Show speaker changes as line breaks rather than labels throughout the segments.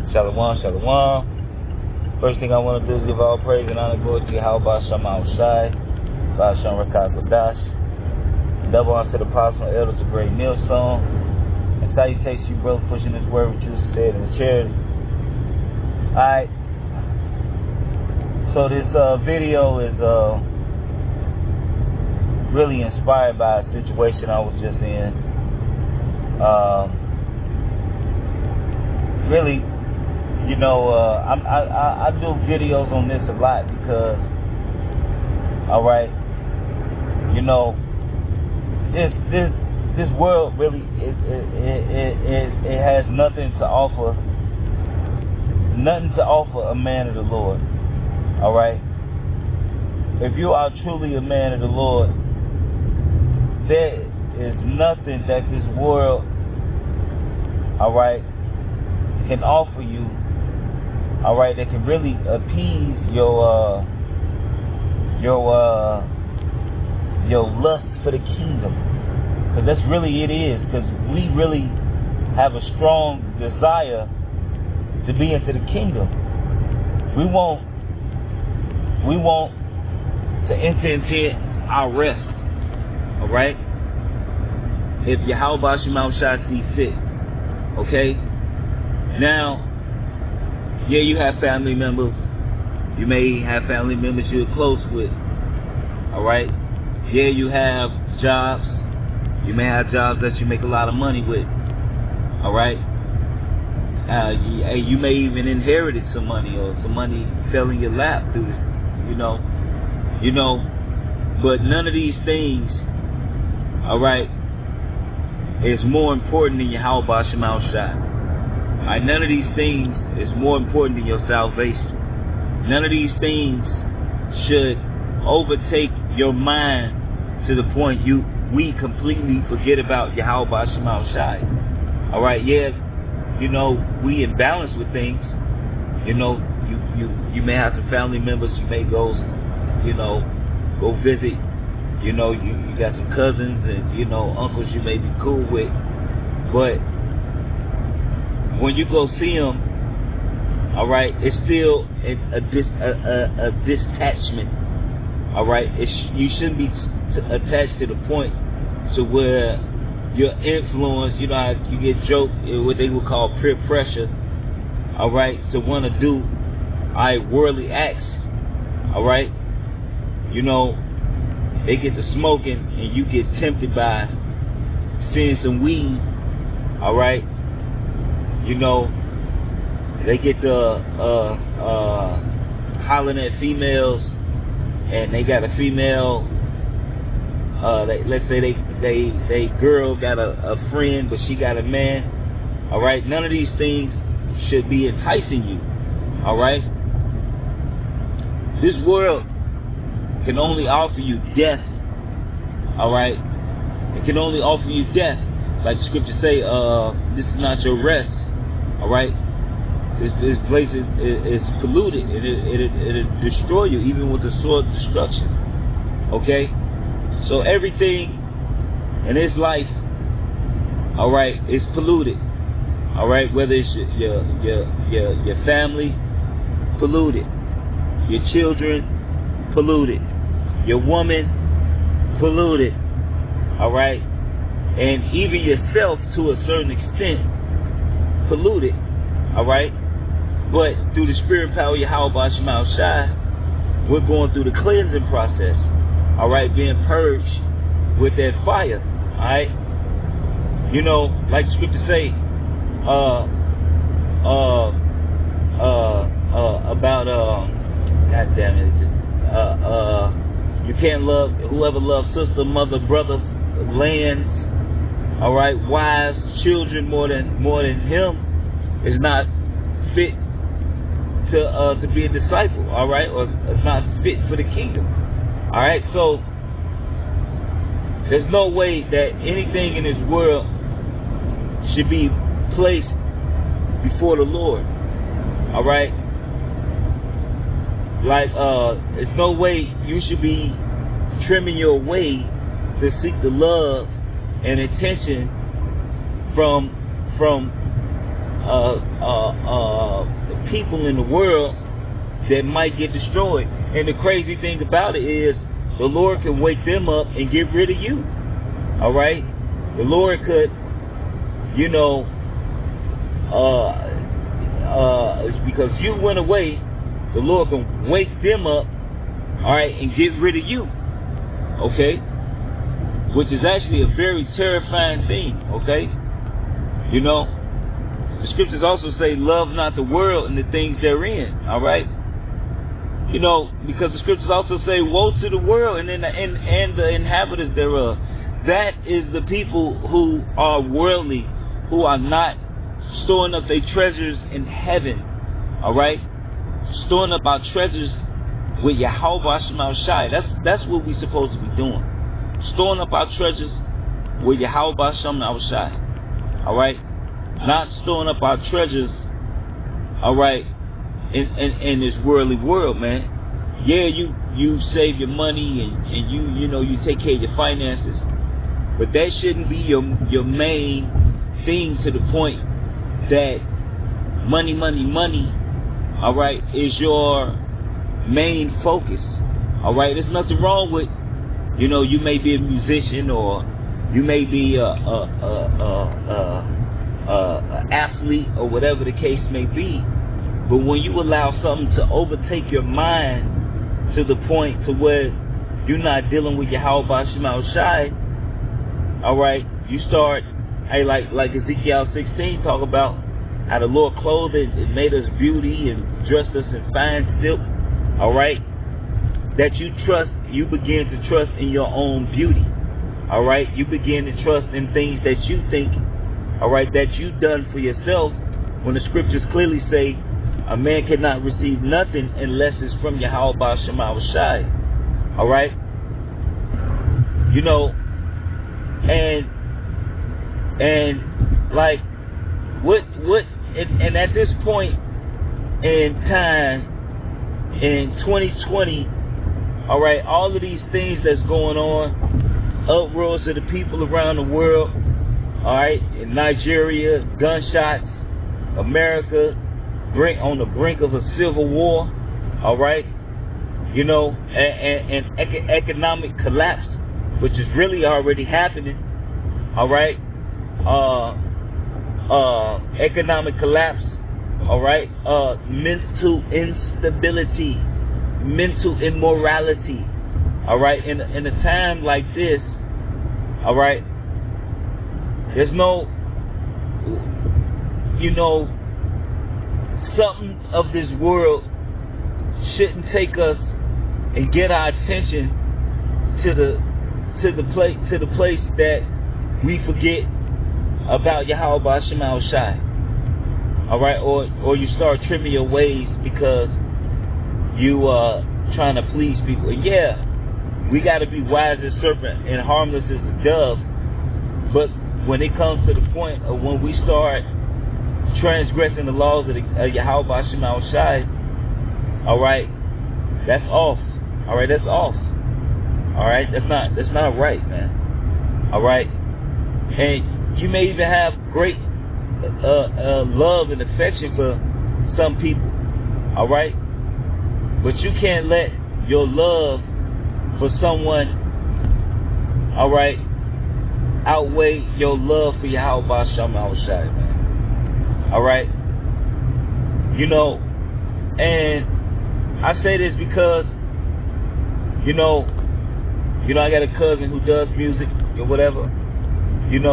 Shalom, shalom. First thing I want to do is give all praise and honor glory to Yahweh Shama Shai, Basham Rakah Kodash. Double honor to the apostle and elders of Great Millstone. And salutations to you, brother, pushing this word with you said in the charity. Alright. So this video is really inspired by a situation I was just in. Really, you know, I do videos on this a lot because, all right, you know, this world really it has nothing to offer a man of the Lord. All right, if you are truly a man of the Lord, there is nothing that this world, all right, can offer you, all right, that can really appease your lust for the kingdom, because that's really it is. Because we really have a strong desire to be into the kingdom. We want to enter into our rest. All right, if Yahweh Shema Shai see fit. Okay. Now, yeah, you have family members. You may have family members you're close with. All right. Yeah, you have jobs. You may have jobs that you make a lot of money with. All right. You may even inherited some money, or some money fell in your lap through this, you know. But none of these things, all right, is more important than your Yahweh Shema Shai. Alright, none of these things is more important than your salvation. None of these things should overtake your mind to the point we completely forget about Yahweh Shema Shai. Alright, yeah, you know, we in balance with things. You know, you may have some family members you may go visit. You know, you got some cousins and, you know, uncles you may be cool with. But when you go see them, all right, it's still a detachment. All right, you shouldn't be attached to the point to where your influence, you know, you get joked, what they would call peer pressure. All right, to want to do worldly acts. All right, you know, they get to smoking and you get tempted by seeing some weed. All right. You know, they get to hollering at females, and they got a female. Let's say they girl got a friend, but she got a man. All right, none of these things should be enticing you. All right, this world can only offer you death. All right, it can only offer you death, like the scriptures say. This is not your rest. All right, this place is polluted. It'll destroy you, even with the sword of destruction. Okay, so everything in this life, all right, is polluted. All right, whether it's your family, polluted, your children, polluted, your woman, polluted. All right, and even yourself to a certain extent, polluted. All right, but through the spirit power of Yahweh Shema Shai, we're going through the cleansing process. All right, being purged with that fire. All right, you know, like the scripture say about God damn it, you can't love whoever loves sister, mother, brother, lands, all right, wives, children more than him is not fit to be a disciple, all right, or is not fit for the kingdom. All right, so there's no way that anything in this world should be placed before the Lord. All right, like there's no way you should be trimming your way to seek the love and attention from people in the world that might get destroyed. And the crazy thing about it is the Lord can wake them up and get rid of you. All right? The Lord could, you know, because you went away, the Lord can wake them up, all right, and get rid of you. Okay? Which is actually a very terrifying thing. Okay? You know, the scriptures also say, love not the world and the things therein. All right? You know, because the scriptures also say, woe to the world and the inhabitants thereof. That is the people who are worldly, who are not storing up their treasures in heaven. All right? Storing up our treasures with Yahweh Shema Shai. That's what we're supposed to be doing. Storing up our treasures with Yahweh Shema Shai. All right? Not storing up our treasures, all right, in this worldly world, man. Yeah, you save your money and you take care of your finances, but that shouldn't be your main thing, to the point that money, all right, is your main focus. All right, there's nothing wrong with, you may be a musician, or you may be a athlete, or whatever the case may be. But when you allow something to overtake your mind to the point to where you're not dealing with your Yahweh Shema Shai, all right, you start, hey, like Ezekiel 16 talk about how the Lord clothed and made us beauty and dressed us in fine silk, all right, that you begin to trust in your own beauty, all right, you begin to trust in things that you think, all right, that you've done for yourself, when the scriptures clearly say a man cannot receive nothing unless it's from Yahweh Shema Shai. All right? You know, and like and at this point in time in 2020, all right, all of these things that's going on, uproars of the people around the world, all right, in Nigeria, gunshots, America on the brink of a civil war, all right, and economic collapse, which is really already happening, all right, economic collapse, all right, mental instability, mental immorality, all right, in a time like this, all right, there's no, something of this world shouldn't take us and get our attention to the place that we forget about Yahweh Shema Shai. All right, or you start trimming your ways because you trying to please people. And yeah, we got to be wise as a serpent and harmless as a dove. But when it comes to the point of when we start transgressing the laws of Yahweh Shema Shai, all right, that's off. All right, that's off. All right, that's not right, man. All right, and you may even have great love and affection for some people. All right, but you can't let your love for someone, all right, outweigh your love for Yahweh Shema Shai, man. All right, and I say this because, I got a cousin who does music or whatever, and I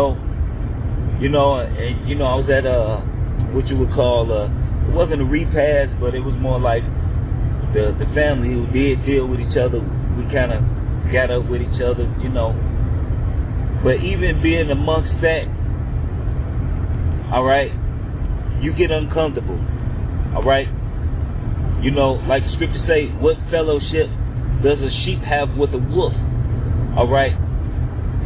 was at what you would call it wasn't a repast, but it was more like the family who did deal with each other. We kind of got up with each other, But even being amongst that, all right, you get uncomfortable, all right? Like the scriptures say, what fellowship does a sheep have with a wolf? All right,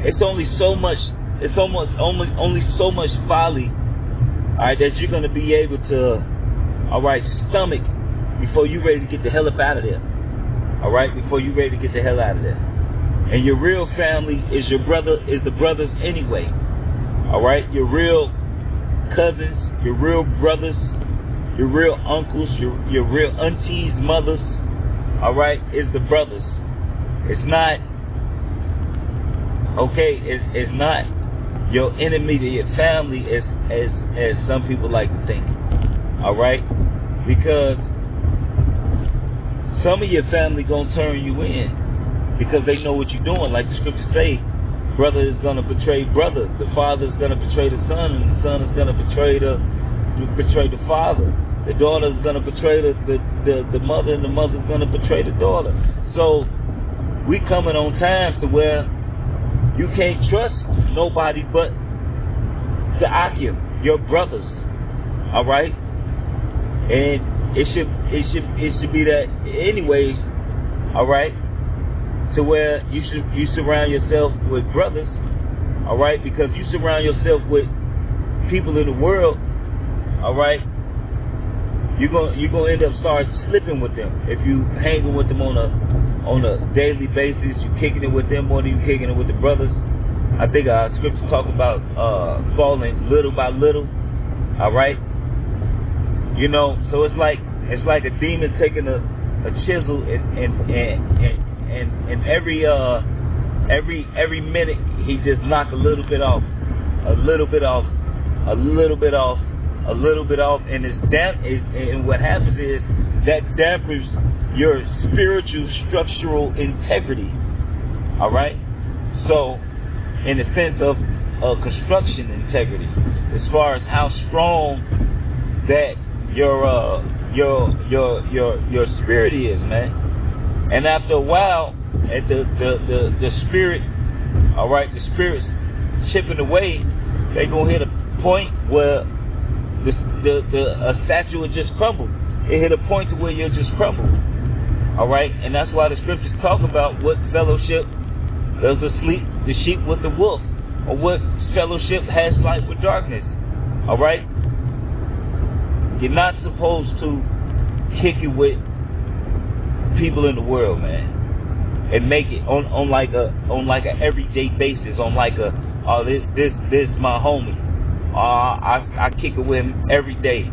it's only so much. It's only so much folly, all right, that you're gonna be able to, all right, stomach before you're ready to get the hell up out of there. All right, before you're ready to get the hell out of there. And your real family is the brothers anyway. All right, your real cousins, your real brothers, your real uncles, your real aunties, mothers, all right, is the brothers. It's not, okay, it's not your enemy to your family as some people like to think, all right? Because some of your family gonna turn you in because they know what you're doing. Like the scriptures say, brother is gonna betray brother, the father is gonna betray the son, and the son is gonna betray the father. The daughter is gonna betray the mother, and the mother is gonna betray the daughter. So we coming on times to where you can't trust nobody but the Akim, your brothers, all right? And it should be that anyways, all right? To where you surround yourself with brothers, all right? Because you surround yourself with people in the world, all right? You're gonna end up start slipping with them if you hanging with them on a daily basis. You kicking it with them more than you kicking it with the brothers. I think scripture talk about falling little by little. All right, you know, so it's like a demon taking a chisel and every minute he just knock a little bit off, and and what happens is that dampers your spiritual structural integrity. All right, so in the sense of construction integrity, as far as how strong that your spirit is, man. And after a while, at the spirit, all right, the spirit's chipping away, they gonna hit a point where a statue will just crumble. It hit a point to where you'll just crumble. All right, and that's why the scriptures talk about what fellowship does the sheep with the wolf, or what fellowship has light with darkness. All right, you're not supposed to kick it with people in the world, man, and make it on like a everyday basis, on like a this my homie. I kick it with him every day.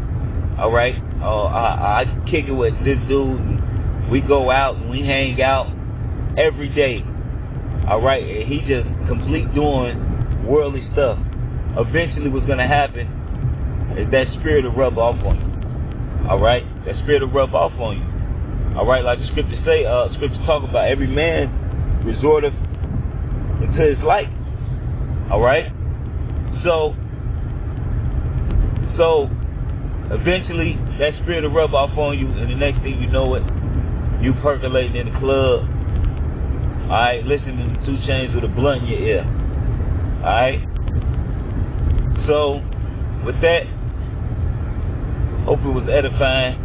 All right, I kick it with this dude. And we go out and we hang out every day. All right, and he just complete doing worldly stuff. Eventually, what's gonna happen is that spirit will rub off on you. All right, that spirit will rub off on you. All right, like the scriptures say, scriptures talk about every man resorteth into his light. All right, so eventually that spirit will rub off on you, and the next thing you know it, you percolating in the club. All right, listening to 2 Chainz with a blunt in your ear. All right. So with that, hope it was edifying.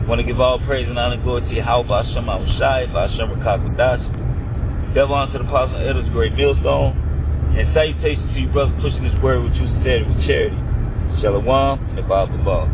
Want to give all praise and honor and glory to Yahweh, Hashem Shai, Hashem Rakakadash. Devil unto the apostle Elders, great millstone. And salutations to you brothers pushing this word with true sincerity, with charity. Shalom and Bob the Ball.